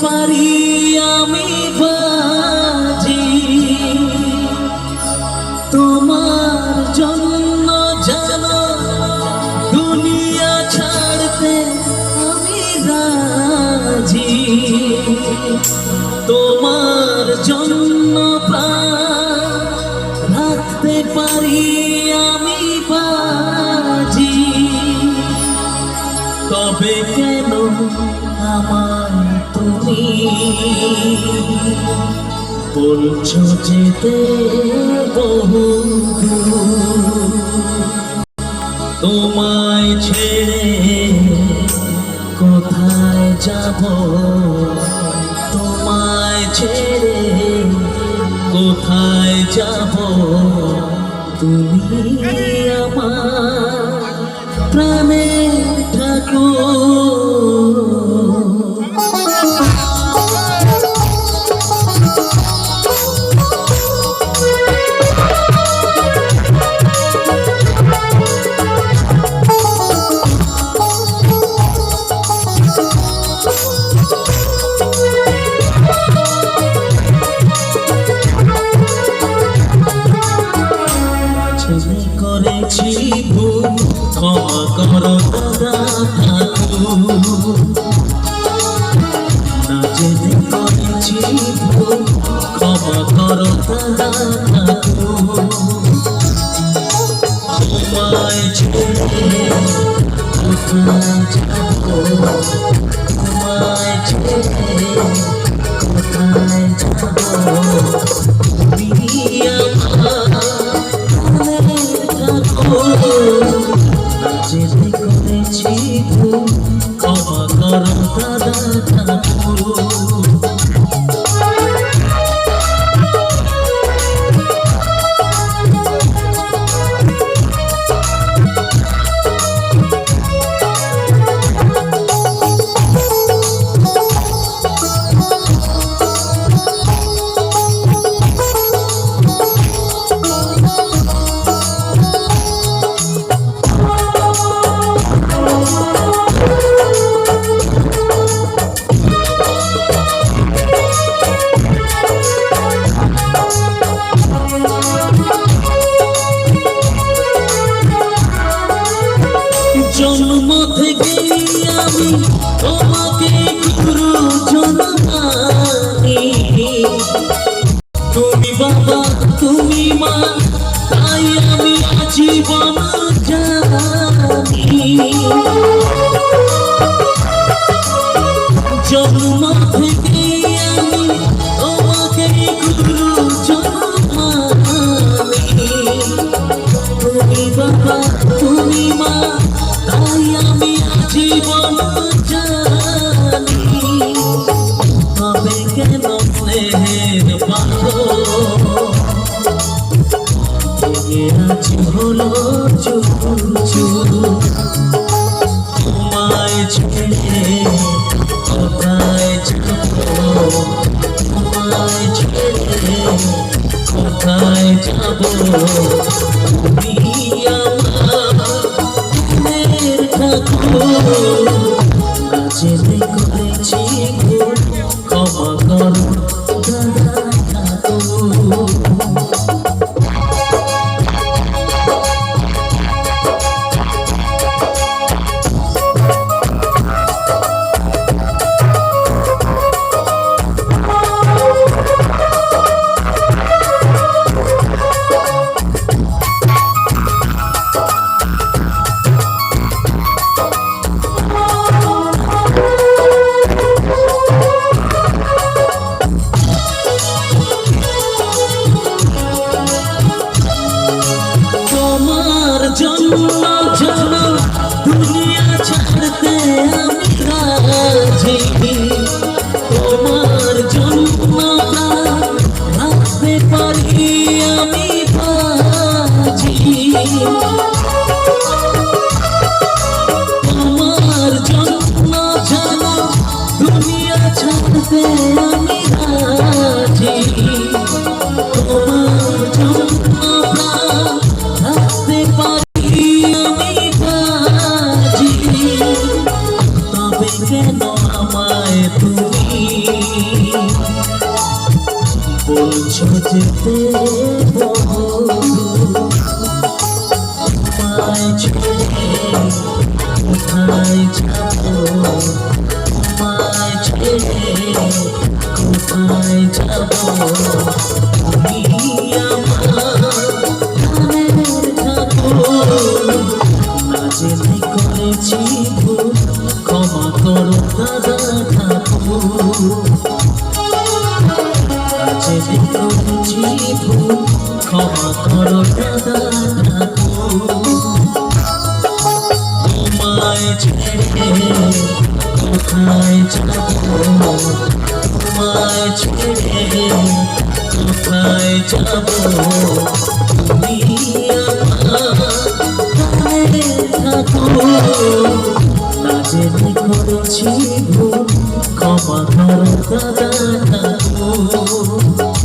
পারি আমি বাজি তোমার জন্য জানো দুনিয়া ছাড়তে আমি রাজি তোমার জন্য প্রাণ রাখতে পারি আমি বাজি তবে কেন আমায় তুমি বলছো যেতে বহু দূর তোমায় ছেড়ে কোথায় যাব তোমায় ছেড়ে কোথায় যাব তুমি আমার প্রাণের ঠাকুর করেছি ভুল ক্ষমা করো দাদা ঠাকুর না জেনে করেছি ভুল ক্ষমা করো দাদা ঠাকুর তোমায় ছেড়ে কোথায় যাব তোমায় ছেড়ে কোথায় যাব যেতে করেছি ভুল ক্ষমা করো দাদা ঠাকুর জন্ম থেকে আমি তোমাকে গুরুজন মানি তুমি বাবা তুমি মা তাই আমি আজীবন জানি জন্ম থেকে আমি তোমাকে গুরুজন মানি তুমি বাবা তুমি মা তাই আমি জীবন জানি তবে কেন স্নেহের আজ হলো তোমায় ছেড়ে কোথায় যাব তোমায় ছেড়ে কোথায় যাব তুমি যেতে করেছি ভুল ক্ষমা করো দাদা ঠাকুর যেতে তোমায় ছেড়ে কোথায় যাবো, তোমায় ছেড়ে কোথায় যাবো, তুমি আমার প্রাণের ঠাকুর। না জেনে করেছি ভুল, ক্ষমা করো দাদা ঠাকুর। না জেনে করেছি ভুল, ক্ষমা করো দাদা ঠাকুর। তোমায় ছেড়ে কোথায় যাবো, তোমায় ছেড়ে কোথায় যাবো, তুমি আমার প্রাণের ঠাকুর। না জেনে করেছি ভুল, ক্ষমা করো দাদা।